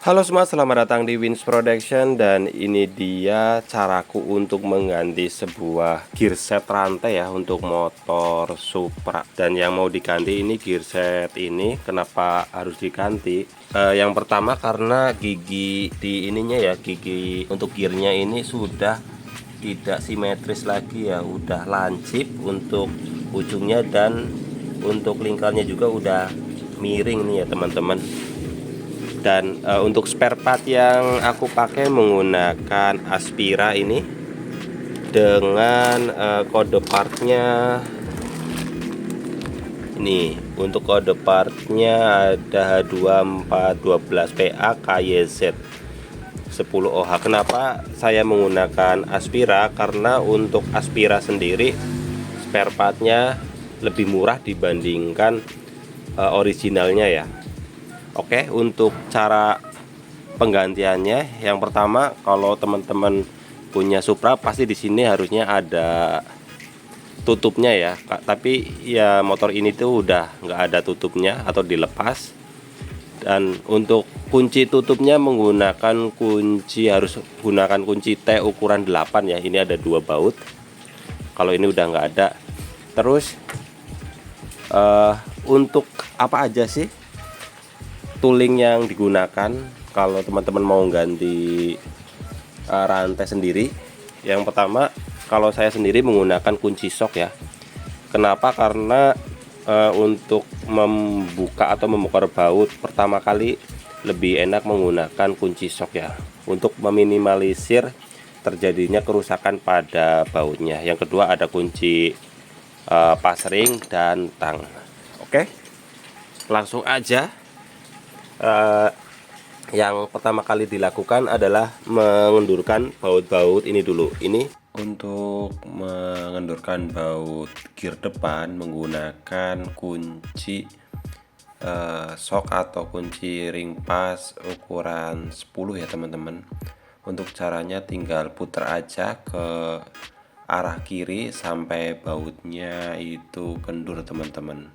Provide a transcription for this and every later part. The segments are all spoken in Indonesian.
Halo semua, selamat datang di Wins Production. Dan ini dia caraku untuk mengganti sebuah gearset rantai ya, untuk motor Supra. Dan yang mau diganti ini gearset ini. Kenapa harus diganti? Yang pertama karena gigi di ininya ya, gigi untuk gearnya ini sudah tidak simetris lagi ya, udah lancip untuk ujungnya, dan untuk lingkarnya juga udah miring nih ya teman-teman. Dan untuk spare part yang aku pakai menggunakan Aspira ini dengan kode partnya ini. Untuk kode partnya ada H2412PA KYZ 10OH. Kenapa saya menggunakan Aspira? Karena untuk Aspira sendiri spare partnya lebih murah dibandingkan originalnya ya. Oke, untuk cara penggantiannya, yang pertama kalau teman-teman punya Supra pasti di sini harusnya ada tutupnya ya. Tapi ya motor ini tuh udah nggak ada tutupnya atau dilepas. Dan untuk kunci tutupnya menggunakan harus gunakan kunci T ukuran 8 ya. Ini ada 2 baut. Kalau ini udah nggak ada. Terus untuk apa aja sih tooling yang digunakan kalau teman-teman mau ganti rantai sendiri? Yang pertama, kalau saya sendiri menggunakan kunci sok ya. Kenapa? Karena untuk membuka atau membongkar baut pertama kali lebih enak menggunakan kunci sok ya, untuk meminimalisir terjadinya kerusakan pada bautnya. Yang kedua ada kunci pas ring dan tang. Oke, langsung aja. Yang pertama kali dilakukan adalah mengendurkan baut-baut ini dulu. Ini untuk mengendurkan baut gear depan menggunakan kunci sok atau kunci ring pas ukuran 10 ya teman-teman. Untuk caranya tinggal putar aja ke arah kiri sampai bautnya itu kendur teman-teman.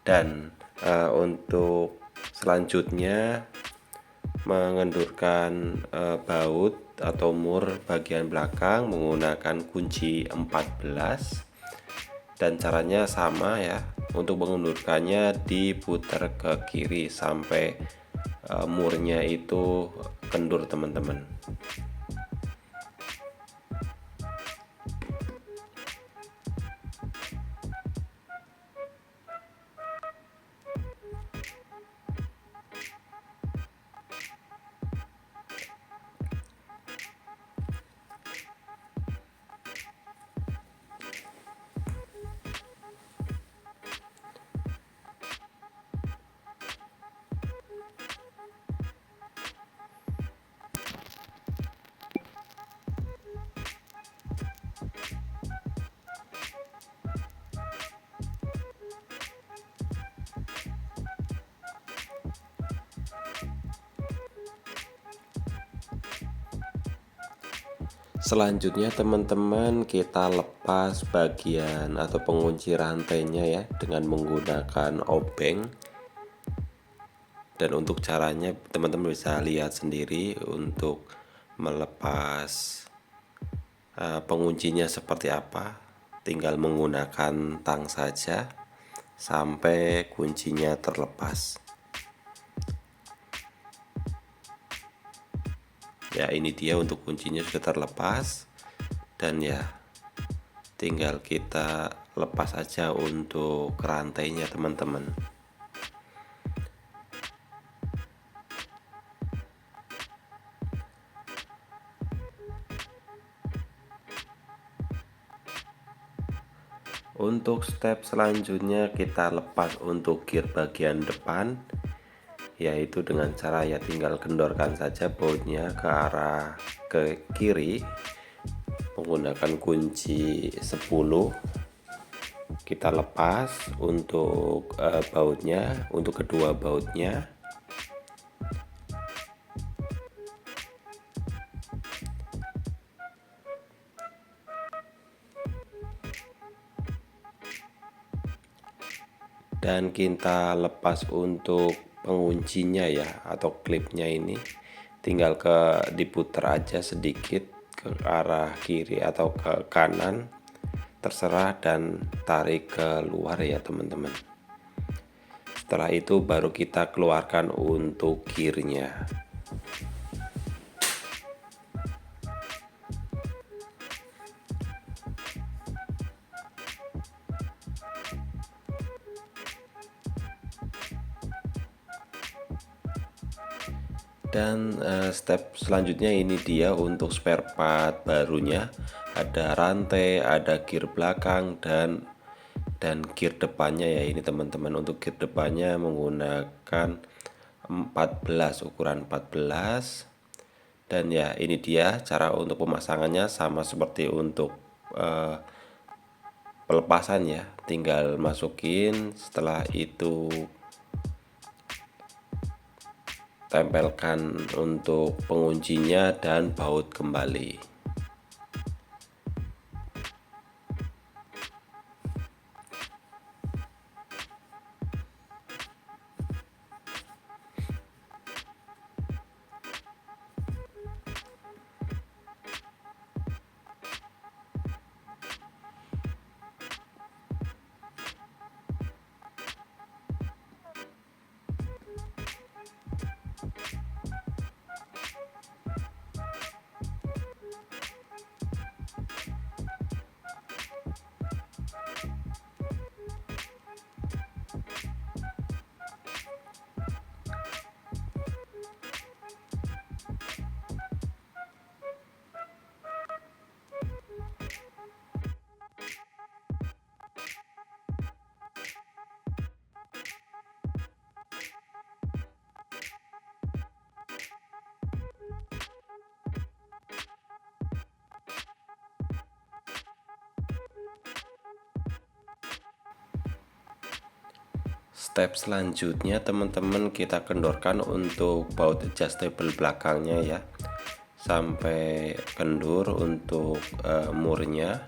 Dan untuk selanjutnya mengendurkan baut atau mur bagian belakang menggunakan kunci 14. Dan caranya sama ya, untuk mengendurkannya diputar ke kiri sampai murnya itu kendur teman-teman. Selanjutnya teman-teman, kita lepas bagian atau pengunci rantainya ya dengan menggunakan obeng. Dan untuk caranya teman-teman bisa lihat sendiri untuk melepas penguncinya seperti apa. Tinggal menggunakan tang saja sampai kuncinya terlepas. Ya, ini dia untuk kuncinya sudah terlepas. Dan ya tinggal kita lepas aja untuk rantainya teman-teman. Untuk step selanjutnya kita lepas untuk gear bagian depan, yaitu dengan cara ya tinggal kendorkan saja bautnya ke arah ke kiri menggunakan kunci 10. Kita lepas untuk bautnya, untuk kedua bautnya. Dan kita lepas untuk penguncinya ya, atau klipnya ini tinggal diputar aja sedikit ke arah kiri atau ke kanan, terserah, dan tarik ke luar ya teman-teman. Setelah itu baru kita keluarkan untuk gearnya. Dan step selanjutnya ini dia untuk spare part barunya. Ada rantai, ada gear belakang, dan gear depannya ya ini teman-teman. Untuk gear depannya menggunakan 14, ukuran 14. Dan ya ini dia cara untuk pemasangannya, sama seperti untuk pelepasan ya, tinggal masukin, setelah itu tempelkan untuk penguncinya dan baut kembali. Step selanjutnya teman-teman, kita kendorkan untuk baut adjustable belakangnya ya, sampai kendur untuk murnya.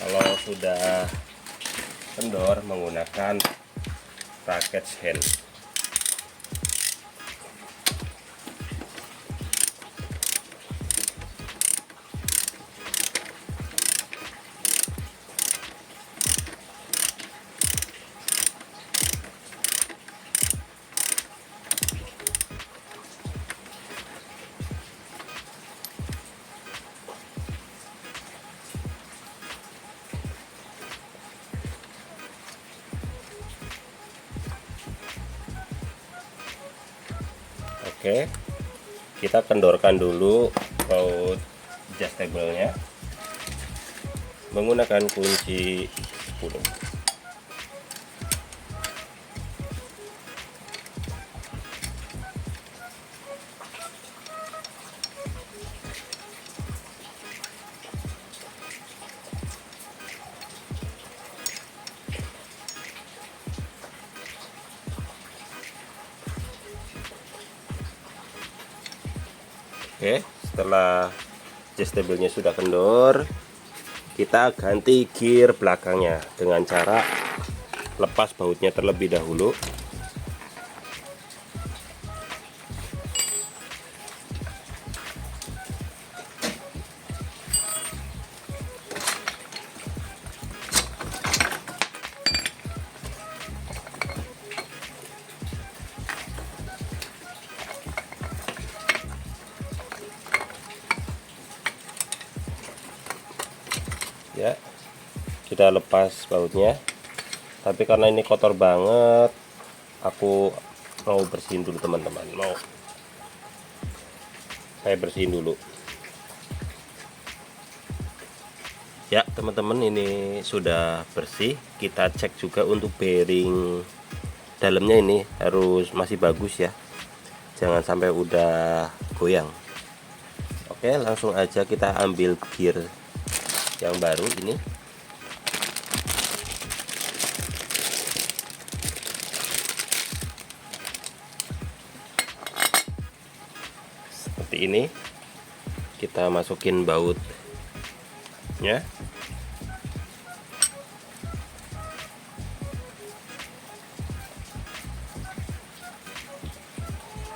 Kalau sudah kendor menggunakan package hand. Oke, kita kendorkan dulu baut adjustable-nya menggunakan kunci 10. Oke, setelah adjustable-nya sudah kendor, kita ganti gear belakangnya dengan cara lepas bautnya terlebih dahulu. Ya, kita lepas bautnya, tapi karena ini kotor banget, aku mau bersihin dulu teman-teman. Saya bersihin dulu ya teman-teman. Ini sudah bersih. Kita cek juga untuk bearing dalamnya, ini harus masih bagus ya. jangan sampai udah goyang. Oke, langsung aja kita ambil gear yang baru ini. Seperti ini, kita masukin bautnya.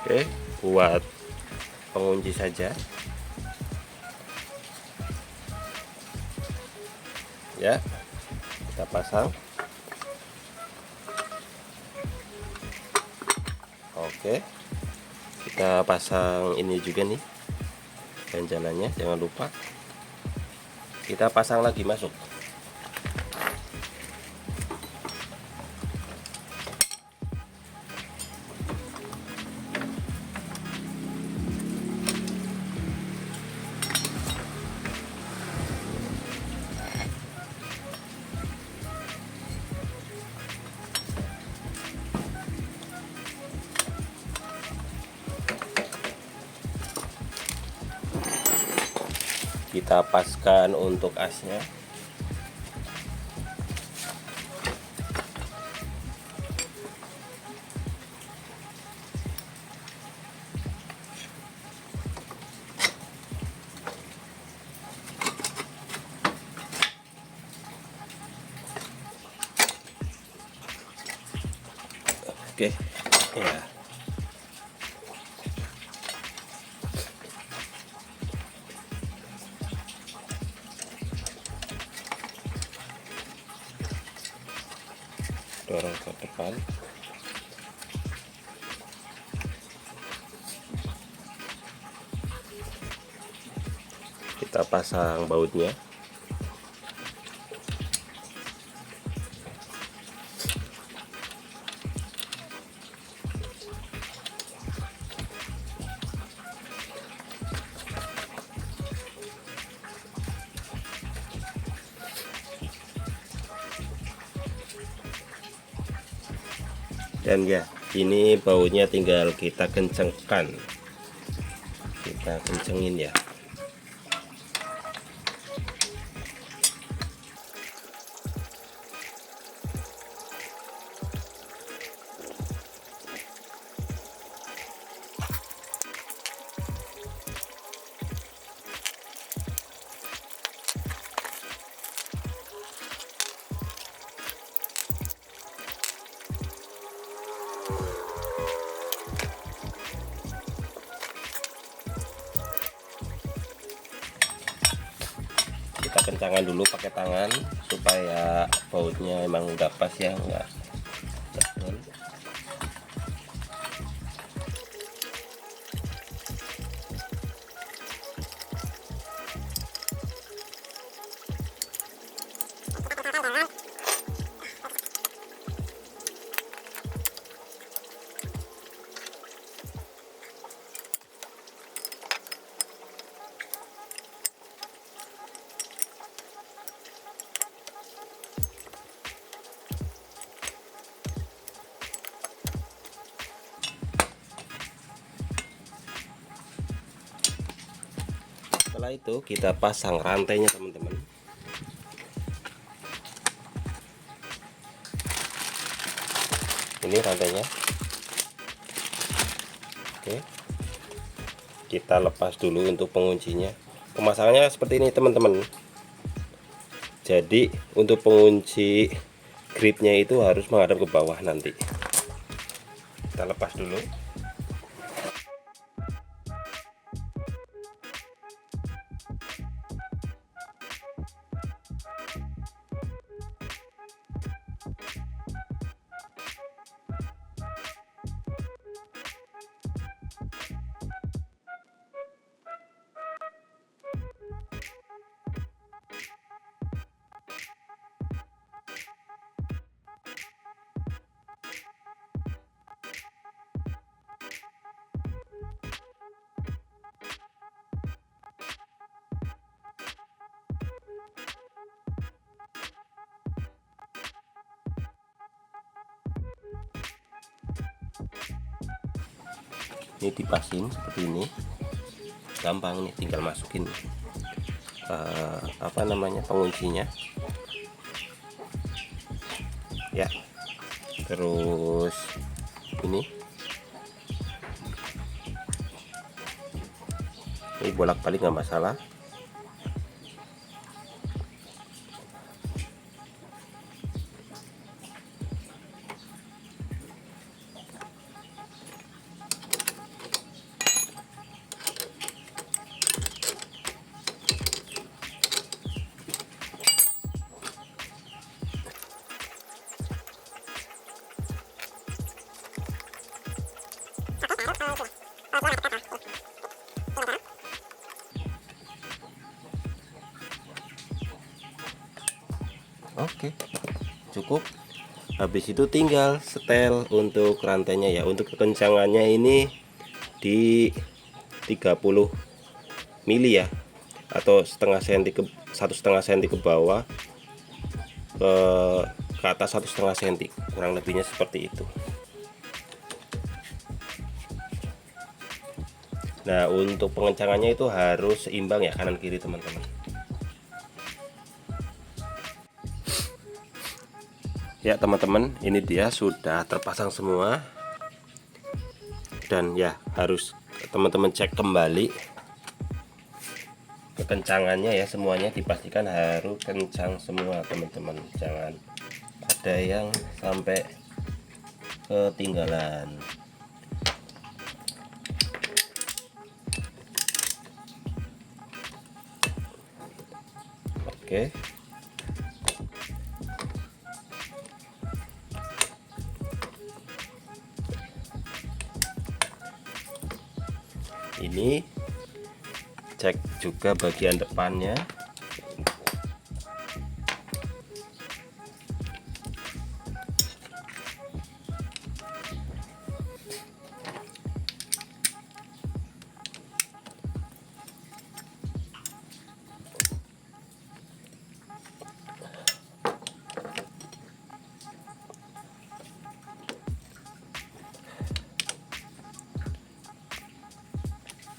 Oke, buat pengunci saja ya, kita pasang. Oke, kita pasang ini juga nih ganjalannya, jangan lupa kita pasang lagi, masuk. Kita paskan untuk asnya. Oke, ya. Dorong ke depan. Kita pasang bautnya. Dan ya, ini bautnya tinggal kita kencengkan, kita kencengin ya. Kita kencangkan dulu pakai tangan supaya bautnya emang udah pas ya, enggak jebol. Setelah itu kita pasang rantainya teman-teman. Ini rantainya. Oke, kita lepas dulu untuk penguncinya. Pemasangannya seperti ini teman-teman. Jadi untuk pengunci gripnya itu harus menghadap ke bawah nanti. Kita lepas dulu. Ini dipasin seperti ini, gampang nih, tinggal masukin apa namanya, penguncinya ya. Terus ini bolak-balik nggak masalah. Oke, cukup. Habis itu tinggal setel untuk rantainya ya. Untuk kekencangannya ini di 30 mili ya, atau setengah senti ke 1,5 senti ke bawah, ke atas 1,5 senti, kurang lebihnya seperti itu. Nah, untuk pengencangannya itu harus seimbang ya, kanan kiri teman-teman. Ya teman-teman, ini dia sudah terpasang semua. Dan ya, harus teman-teman cek kembali kekencangannya ya, semuanya dipastikan harus kencang semua teman-teman, jangan ada yang sampai ketinggalan. Oke, ini cek juga bagian depannya.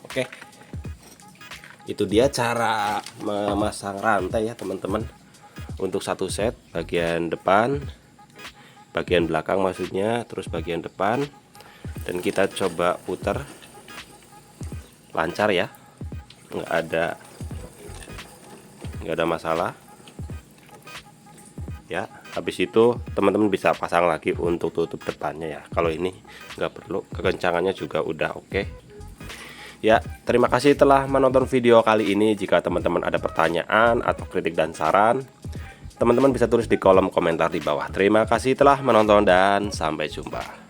Oke, itu dia cara memasang rantai ya teman-teman, untuk satu set, bagian depan, bagian belakang maksudnya, terus bagian depan. Dan kita coba putar lancar ya, nggak ada masalah ya. Habis itu teman-teman bisa pasang lagi untuk tutup depannya ya. Kalau ini nggak perlu, kekencangannya juga udah oke. Ya, terima kasih telah menonton video kali ini. Jika teman-teman ada pertanyaan atau kritik dan saran, teman-teman bisa tulis di kolom komentar di bawah. Terima kasih telah menonton dan sampai jumpa.